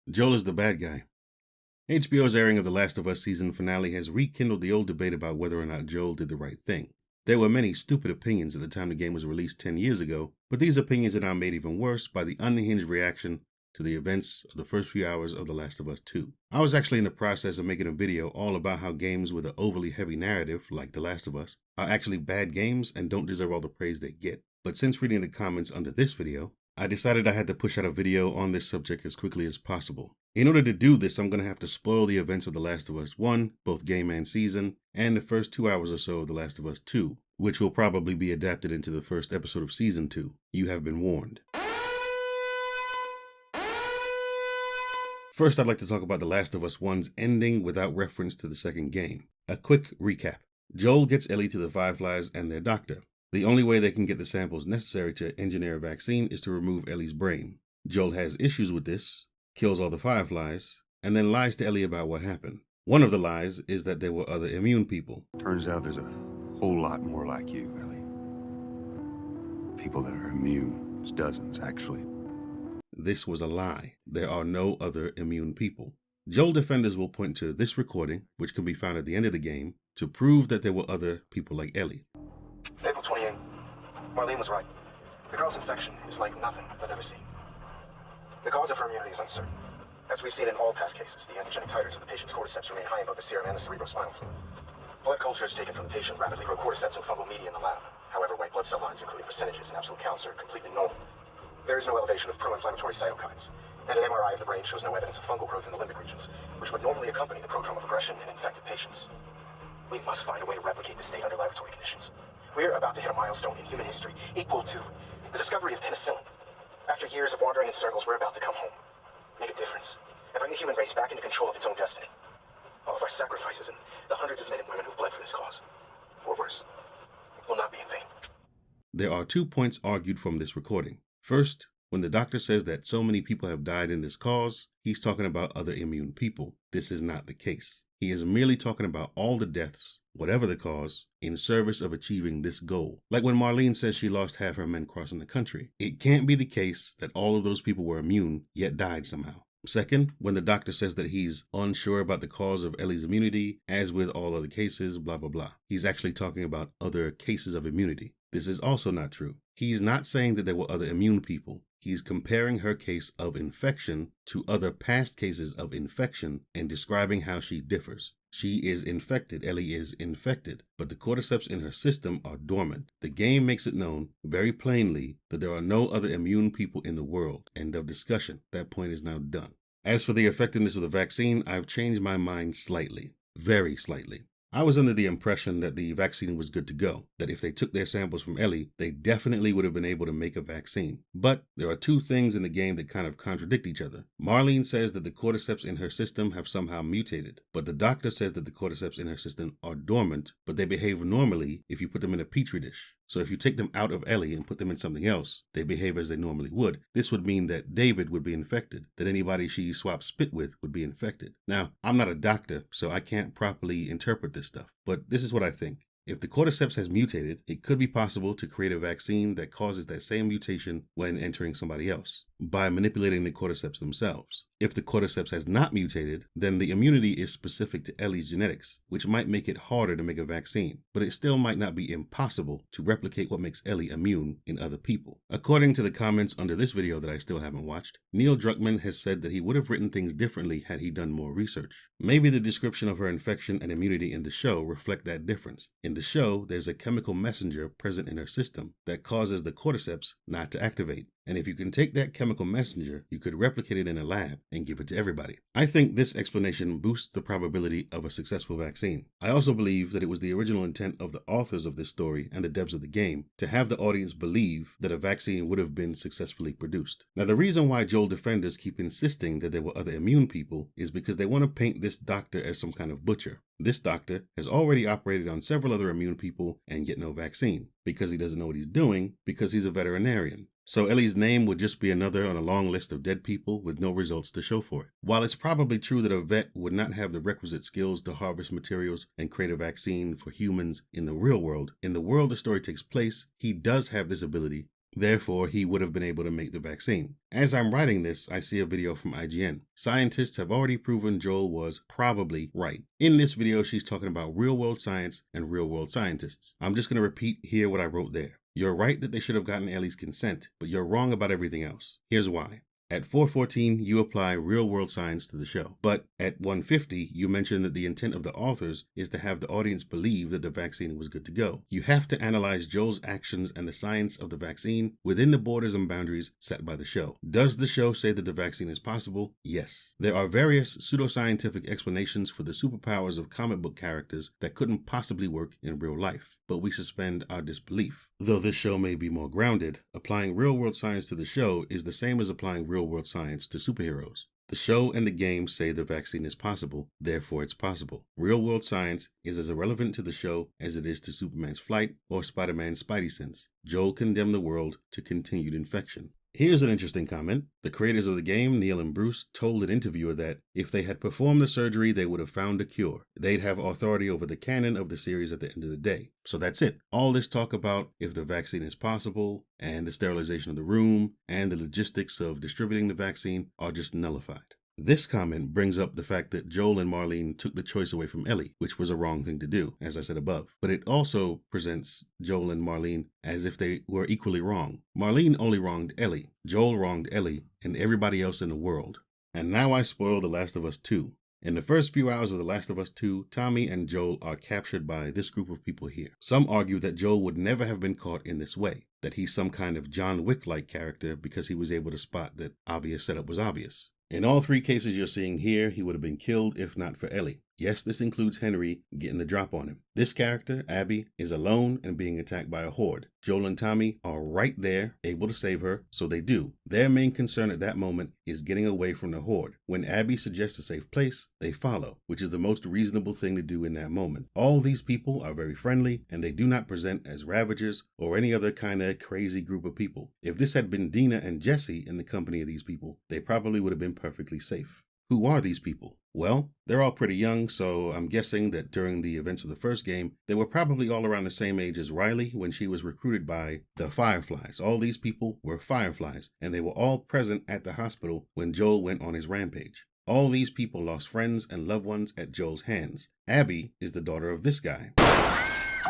Joel is the bad guy. HBO's airing of The Last of Us season finale has rekindled the old debate about whether or not Joel did the right thing. There were many stupid opinions at the time the game was released 10 years ago, but these opinions are now made even worse by the unhinged reaction to the events of the first few hours of The Last of Us 2. I was actually in the process of making a video all about how games with an overly heavy narrative, like The Last of Us, are actually bad games and don't deserve all the praise they get. But since reading the comments under this video, I decided I had to push out a video on this subject as quickly as possible. In order to do this, I'm going to have to spoil the events of The Last of Us 1, both game and season, and the first 2 hours or so of The Last of Us 2, which will probably be adapted into the first episode of Season 2. You have been warned. First, I'd like to talk about The Last of Us 1's ending without reference to the second game. A quick recap. Joel gets Ellie to the Fireflies and their doctor. The only way they can get the samples necessary to engineer a vaccine is to remove Ellie's brain. Joel has issues with this, kills all the Fireflies, and then lies to Ellie about what happened. One of the lies is that there were other immune people. Turns out there's a whole lot more like you, Ellie. People that are immune. There's dozens, actually. This was a lie. There are no other immune people. Joel defenders will point to this recording, which can be found at the end of the game, to prove that there were other people like Ellie. April 28th. Marlene was right. The girl's infection is like nothing I've ever seen. The cause of her immunity is uncertain. As we've seen in all past cases, the antigenic titers of the patient's cordyceps remain high in both the serum and the cerebrospinal fluid. Blood cultures taken from the patient rapidly grow cordyceps and fungal media in the lab. However, white blood cell lines, including percentages and absolute counts, are completely normal. There is no elevation of pro-inflammatory cytokines, and an MRI of the brain shows no evidence of fungal growth in the limbic regions, which would normally accompany the prodrome of aggression in infected patients. We must find a way to replicate this state under laboratory conditions. We're about to hit a milestone in human history equal to the discovery of penicillin. After years of wandering in circles, we're about to come home, make a difference, and bring the human race back into control of its own destiny. All of our sacrifices and the hundreds of men and women who've bled for this cause, or worse, will not be in vain. There are 2 points argued from this recording. First, when the doctor says that so many people have died in this cause, he's talking about other immune people. This is not the case. He is merely talking about all the deaths, whatever the cause, in service of achieving this goal. Like when Marlene says she lost half her men crossing the country. It can't be the case that all of those people were immune, yet died somehow. Second, when the doctor says that he's unsure about the cause of Ellie's immunity, as with all other cases, blah, blah, blah. He's actually talking about other cases of immunity. This is also not true. He's not saying that there were other immune people. He's comparing her case of infection to other past cases of infection and describing how she differs. She is infected, Ellie is infected, but the cordyceps in her system are dormant. The game makes it known very plainly that there are no other immune people in the world. End of discussion. That point is now done. As for the effectiveness of the vaccine, I've changed my mind slightly, very slightly. I was under the impression that the vaccine was good to go, that if they took their samples from Ellie, they definitely would have been able to make a vaccine. But there are 2 things in the game that kind of contradict each other. Marlene says that the cordyceps in her system have somehow mutated, but the doctor says that the cordyceps in her system are dormant, but they behave normally if you put them in a petri dish. So if you take them out of Ellie and put them in something else, they behave as they normally would. This would mean that David would be infected, that anybody she swaps spit with would be infected. Now, I'm not a doctor, so I can't properly interpret this stuff, but this is what I think. If the cordyceps has mutated, it could be possible to create a vaccine that causes that same mutation when entering somebody else, by manipulating the cordyceps themselves. If the cordyceps has not mutated, then the immunity is specific to Ellie's genetics, which might make it harder to make a vaccine, but it still might not be impossible to replicate what makes Ellie immune in other people. According to the comments under this video that I still haven't watched, Neil Druckmann has said that he would have written things differently had he done more research. Maybe the description of her infection and immunity in the show reflect that difference. In the show, there's a chemical messenger present in her system that causes the cordyceps not to activate. And if you can take that chemical messenger, you could replicate it in a lab and give it to everybody. I think this explanation boosts the probability of a successful vaccine. I also believe that it was the original intent of the authors of this story and the devs of the game to have the audience believe that a vaccine would have been successfully produced. Now, the reason why Joel defenders keep insisting that there were other immune people is because they want to paint this doctor as some kind of butcher. This doctor has already operated on several other immune people and get no vaccine because he doesn't know what he's doing, because he's a veterinarian. So Ellie's name would just be another on a long list of dead people with no results to show for it. While it's probably true that a vet would not have the requisite skills to harvest materials and create a vaccine for humans in the real world the story takes place, he does have this ability Therefore, he would have been able to make the vaccine. As I'm writing this, I see a video from IGN. Scientists have already proven Joel was probably right. In this video, she's talking about real-world science and real-world scientists. I'm just going to repeat here what I wrote there. You're right that they should have gotten Ellie's consent, but you're wrong about everything else. Here's why. At 414, you apply real-world science to the show. But at 150, you mention that the intent of the authors is to have the audience believe that the vaccine was good to go. You have to analyze Joel's actions and the science of the vaccine within the borders and boundaries set by the show. Does the show say that the vaccine is possible? Yes. There are various pseudoscientific explanations for the superpowers of comic book characters that couldn't possibly work in real life, but we suspend our disbelief. Though this show may be more grounded, applying real-world science to the show is the same as applying real-world science to superheroes. The show and the game say the vaccine is possible, therefore it's possible. Real-world science is as irrelevant to the show as it is to Superman's flight or Spider-Man's spidey sense. Joel condemned the world to continued infection. Here's an interesting comment. The creators of the game, Neil and Bruce, told an interviewer that if they had performed the surgery, they would have found a cure. They'd have authority over the canon of the series at the end of the day. So that's it. All this talk about if the vaccine is possible, and the sterilization of the room, and the logistics of distributing the vaccine are just nullified. This comment brings up the fact that Joel and Marlene took the choice away from Ellie, which was a wrong thing to do, as I said above. But it also presents Joel and Marlene as if they were equally wrong. Marlene only wronged Ellie. Joel wronged Ellie and everybody else in the world. And now I spoil The Last of Us 2. In the first few hours of The Last of Us 2, Tommy and Joel are captured by this group of people here. Some argue that Joel would never have been caught in this way, that he's some kind of John Wick-like character because he was able to spot that obvious setup was obvious. In all three cases you're seeing here, he would have been killed if not for Ellie. Yes, this includes Henry getting the drop on him. This character, Abby, is alone and being attacked by a horde. Joel and Tommy are right there, able to save her, so they do. Their main concern at that moment is getting away from the horde. When Abby suggests a safe place, they follow, which is the most reasonable thing to do in that moment. All these people are very friendly, and they do not present as ravagers or any other kind of crazy group of people. If this had been Dina and Jesse in the company of these people, they probably would have been perfectly safe. Who are these people? Well, they're all pretty young, so I'm guessing that during the events of the first game, they were probably all around the same age as Riley when she was recruited by the Fireflies. All these people were Fireflies, and they were all present at the hospital when Joel went on his rampage. All these people lost friends and loved ones at Joel's hands. Abby is the daughter of this guy.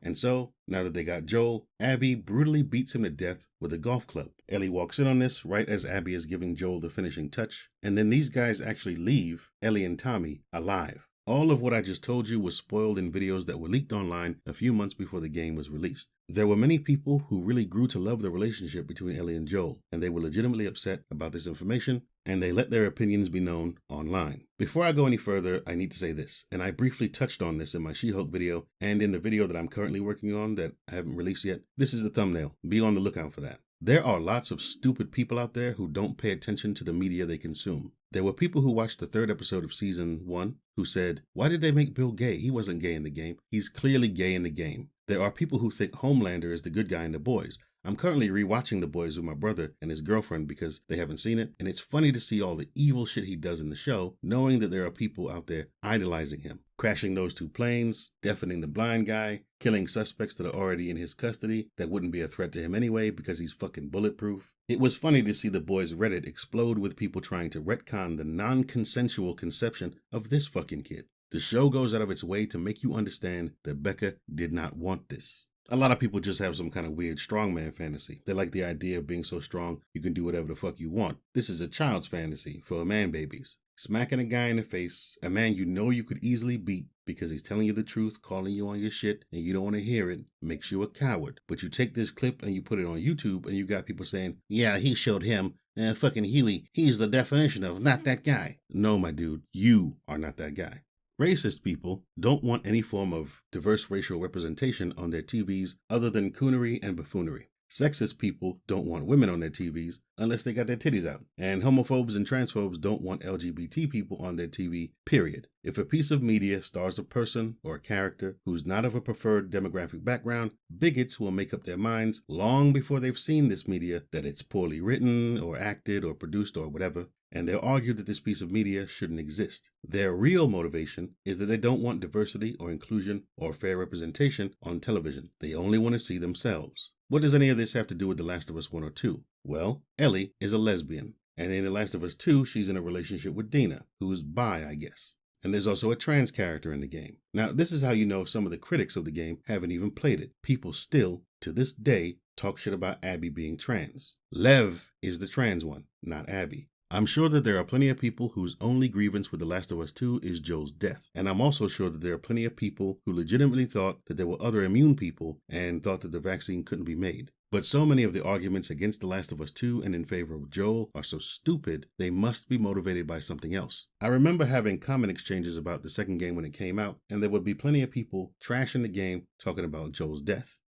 And so, now that they got Joel, Abby brutally beats him to death with a golf club. Ellie walks in on this right as Abby is giving Joel the finishing touch, and then these guys actually leave Ellie and Tommy alive. All of what I just told you was spoiled in videos that were leaked online a few months before the game was released. There were many people who really grew to love the relationship between Ellie and Joel, and they were legitimately upset about this information, and they let their opinions be known online. Before I go any further, I need to say this, and I briefly touched on this in my She-Hulk video and in the video that I'm currently working on that I haven't released yet. This is the thumbnail. Be on the lookout for that. There are lots of stupid people out there who don't pay attention to the media they consume. There were people who watched the third episode of season 1 who said, "Why did they make Bill gay? He wasn't gay in the game." He's clearly gay in the game. There are people who think Homelander is the good guy in The Boys. I'm currently rewatching The Boys with my brother and his girlfriend because they haven't seen it, and it's funny to see all the evil shit he does in the show, knowing that there are people out there idolizing him. Crashing those 2 planes, deafening the blind guy, killing suspects that are already in his custody that wouldn't be a threat to him anyway because he's fucking bulletproof. It was funny to see The Boys Reddit explode with people trying to retcon the non-consensual conception of this fucking kid. The show goes out of its way to make you understand that Becca did not want this. A lot of people just have some kind of weird strongman fantasy. They like the idea of being so strong you can do whatever the fuck you want. This is a child's fantasy for man babies. Smacking a guy in the face, a man you know you could easily beat because he's telling you the truth, calling you on your shit, and you don't want to hear it, makes you a coward. But you take this clip and you put it on YouTube and you got people saying, "Yeah, he showed him. Fucking Huey, he's the definition of not that guy." No, my dude, you are not that guy. Racist people don't want any form of diverse racial representation on their TVs other than coonery and buffoonery. Sexist people don't want women on their TVs unless they got their titties out. And homophobes and transphobes don't want LGBT people on their TV, period. If a piece of media stars a person or a character who's not of a preferred demographic background, bigots will make up their minds long before they've seen this media that it's poorly written or acted or produced or whatever, and they'll argue that this piece of media shouldn't exist. Their real motivation is that they don't want diversity or inclusion or fair representation on television. They only want to see themselves. What does any of this have to do with The Last of Us 1 or 2? Well, Ellie is a lesbian, and in The Last of Us 2, she's in a relationship with Dina, who's bi, I guess. And there's also a trans character in the game. Now, this is how you know some of the critics of the game haven't even played it. People still, to this day, talk shit about Abby being trans. Lev is the trans one, not Abby. I'm sure that there are plenty of people whose only grievance with The Last of Us 2 is Joel's death. And I'm also sure that there are plenty of people who legitimately thought that there were other immune people and thought that the vaccine couldn't be made. But so many of the arguments against The Last of Us 2 and in favor of Joel are so stupid, they must be motivated by something else. I remember having comment exchanges about the second game when it came out, and there would be plenty of people trashing the game talking about Joel's death.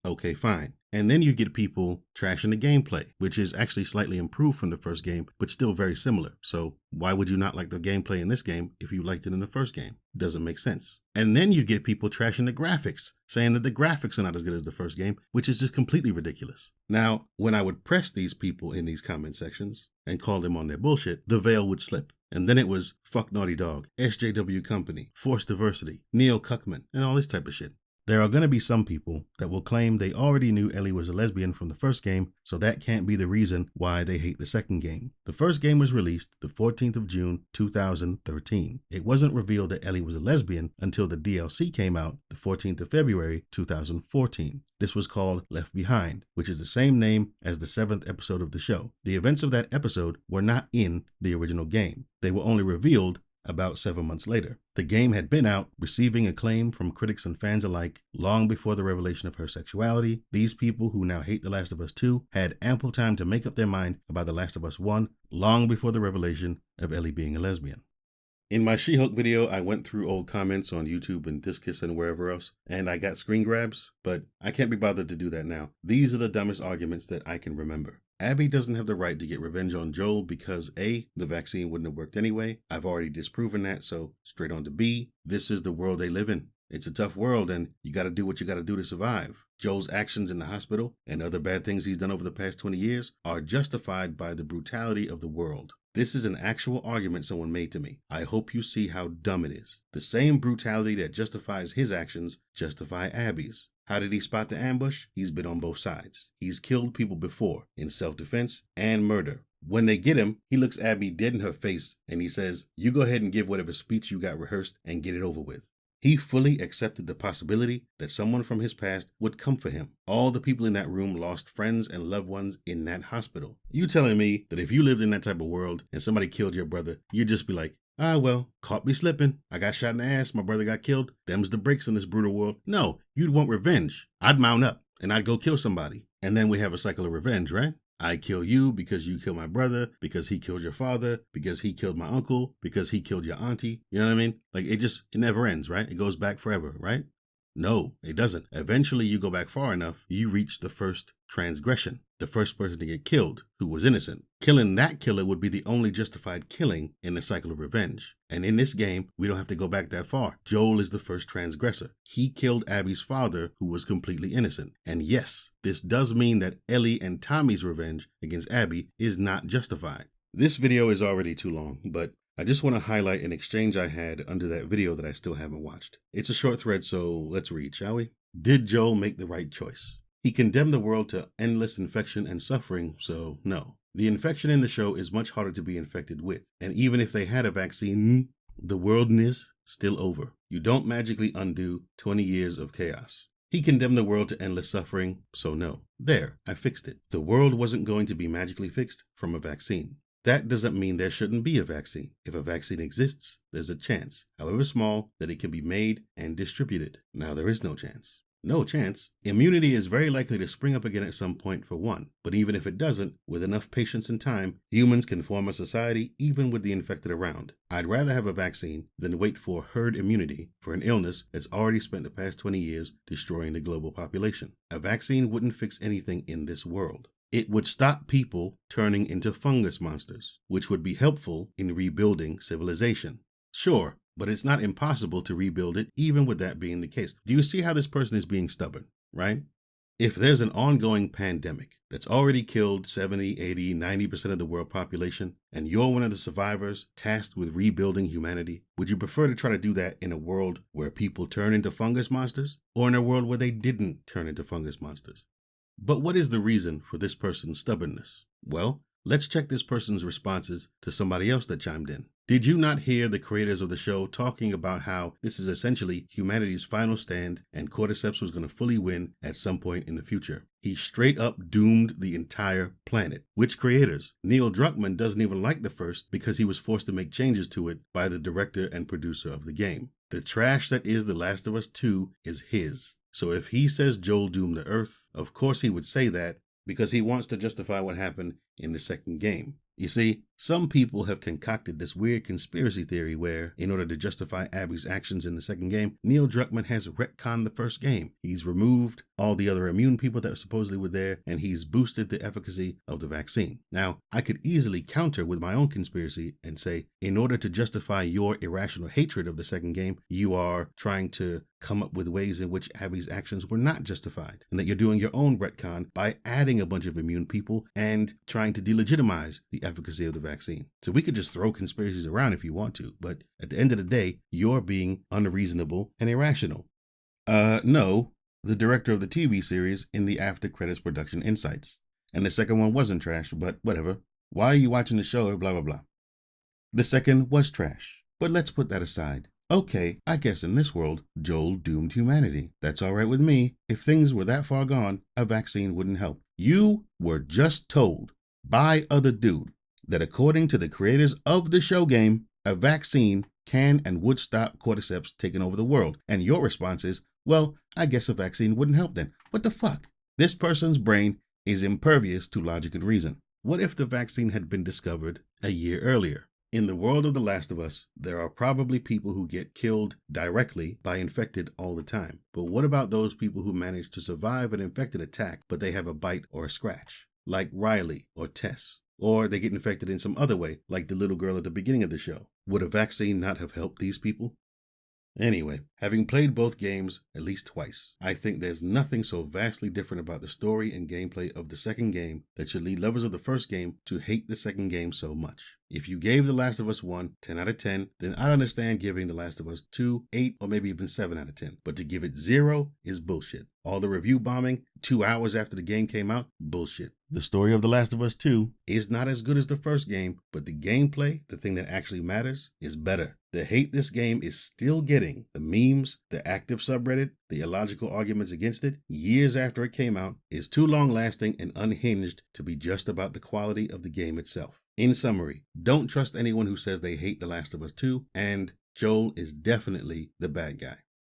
Okay, fine. And then you get people trashing the gameplay, which is actually slightly improved from the first game, but still very similar. So why would you not like the gameplay in this game if you liked it in the first game? Doesn't make sense. And then you get people trashing the graphics, saying that the graphics are not as good as the first game, which is just completely ridiculous. Now, when I would press these people in these comment sections and call them on their bullshit, the veil would slip. And then it was fuck Naughty Dog, SJW Company, forced diversity, Neil Cuckman, and all this type of shit. There are going to be some people that will claim they already knew Ellie was a lesbian from the first game, so that can't be the reason why they hate the second game. The first game was released the 14th of June, 2013. It wasn't revealed that Ellie was a lesbian until the DLC came out the 14th of February, 2014. This was called Left Behind, which is the same name as the 7th episode of the show. The events of that episode were not in the original game. They were only revealed about 7 months later. The game had been out, receiving acclaim from critics and fans alike, long before the revelation of her sexuality. These people who now hate The Last of Us 2 had ample time to make up their mind about The Last of Us 1, long before the revelation of Ellie being a lesbian. In my She-Hulk video, I went through old comments on YouTube and Discus and wherever else, and I got screen grabs, but I can't be bothered to do that now. These are the dumbest arguments that I can remember. Abby doesn't have the right to get revenge on Joel because A, the vaccine wouldn't have worked anyway. I've already disproven that, so straight on to B, this is the world they live in. It's a tough world and you gotta do what you gotta do to survive. Joel's actions in the hospital and other bad things he's done over the past 20 years are justified by the brutality of the world. This is an actual argument someone made to me. I hope you see how dumb it is. The same brutality that justifies his actions justify Abby's. How did he spot the ambush? He's been on both sides. He's killed people before, in self-defense and murder. When they get him, he looks Abby dead in her face and he says, "You go ahead and give whatever speech you got rehearsed and get it over with." He fully accepted the possibility that someone from his past would come for him. All the people in that room lost friends and loved ones in that hospital. You telling me that if you lived in that type of world and somebody killed your brother, you'd just be like, "Ah, well, caught me slipping. I got shot in the ass. My brother got killed. Them's the breaks in this brutal world." No, you'd want revenge. I'd mount up and I'd go kill somebody. And then we have a cycle of revenge, right? I kill you because you killed my brother, because he killed your father, because he killed my uncle, because he killed your auntie. You know what I mean? Like it never ends, right? It goes back forever, right? No, it doesn't. Eventually you go back far enough, you reach the first transgression, the first person to get killed who was innocent. Killing that killer would be the only justified killing in the cycle of revenge. And in this game, we don't have to go back that far. Joel is the first transgressor. He killed Abby's father, who was completely innocent. And yes, this does mean that Ellie and Tommy's revenge against Abby is not justified. This video is already too long, but I just want to highlight an exchange I had under that video that I still haven't watched. It's a short thread, so let's read, shall we? Did Joel make the right choice? He condemned the world to endless infection and suffering, so no. The infection in the show is much harder to be infected with, and even if they had a vaccine, the world is still over. You don't magically undo 20 years of chaos. He condemned the world to endless suffering, so no. There, I fixed it. The world wasn't going to be magically fixed from a vaccine. That doesn't mean there shouldn't be a vaccine. If a vaccine exists, there's a chance, however small, that it can be made and distributed. Now there is no chance. No chance. Immunity is very likely to spring up again at some point for one. But even if it doesn't, with enough patience and time, humans can form a society even with the infected around. I'd rather have a vaccine than wait for herd immunity for an illness that's already spent the past 20 years destroying the global population. A vaccine wouldn't fix anything in this world. It would stop people turning into fungus monsters, which would be helpful in rebuilding civilization. Sure, but it's not impossible to rebuild it, even with that being the case. Do you see how this person is being stubborn, right? If there's an ongoing pandemic that's already killed 70, 80, 90% of the world population, and you're one of the survivors tasked with rebuilding humanity, would you prefer to try to do that in a world where people turn into fungus monsters, or in a world where they didn't turn into fungus monsters? But what is the reason for this person's stubbornness? Well, let's check this person's responses to somebody else that chimed in. Did you not hear the creators of the show talking about how this is essentially humanity's final stand and Cordyceps was going to fully win at some point in the future? He straight up doomed the entire planet. Which creators? Neil Druckmann doesn't even like the first because he was forced to make changes to it by the director and producer of the game. The trash that is The Last of Us 2 is his. So if he says Joel doomed the Earth, of course he would say that because he wants to justify what happened in the second game. You see, some people have concocted this weird conspiracy theory where, in order to justify Abby's actions in the second game, Neil Druckmann has retconned the first game. He's removed all the other immune people that supposedly were there, and he's boosted the efficacy of the vaccine. Now, I could easily counter with my own conspiracy and say, in order to justify your irrational hatred of the second game, you are trying to come up with ways in which Abby's actions were not justified, and that you're doing your own retcon by adding a bunch of immune people and trying to delegitimize the efficacy of the vaccine. So we could just throw conspiracies around if you want to, but at the end of the day, you're being unreasonable and irrational. No, the director of the TV series in the after credits production insights. And the second one wasn't trash, but whatever. Why are you watching the show? Blah, blah, blah. The second was trash, but let's put that aside. Okay, I guess in this world, Joel doomed humanity. That's all right with me. If things were that far gone, a vaccine wouldn't help. You were just told by other dude that according to the creators of the show game, a vaccine can and would stop Cordyceps taking over the world. And your response is, well, I guess a vaccine wouldn't help then. What the fuck? This person's brain is impervious to logic and reason. What if the vaccine had been discovered a year earlier? In the world of The Last of Us, there are probably people who get killed directly by infected all the time. But what about those people who manage to survive an infected attack, but they have a bite or a scratch, like Riley or Tess? Or they get infected in some other way, like the little girl at the beginning of the show. Would a vaccine not have helped these people? Anyway, having played both games at least twice, I think there's nothing so vastly different about the story and gameplay of the second game that should lead lovers of the first game to hate the second game so much. If you gave The Last of Us 1 10 out of 10, then I'd understand giving The Last of Us 2 8 or maybe even 7 out of 10. But to give it 0 is bullshit. All the review bombing 2 hours after the game came out, bullshit. The story of The Last of Us 2 is not as good as the first game, but the gameplay, the thing that actually matters, is better. The hate this game is still getting, the memes, the active subreddit, the illogical arguments against it, years after it came out, is too long-lasting and unhinged to be just about the quality of the game itself. In summary, don't trust anyone who says they hate The Last of Us 2, and Joel is definitely the bad guy.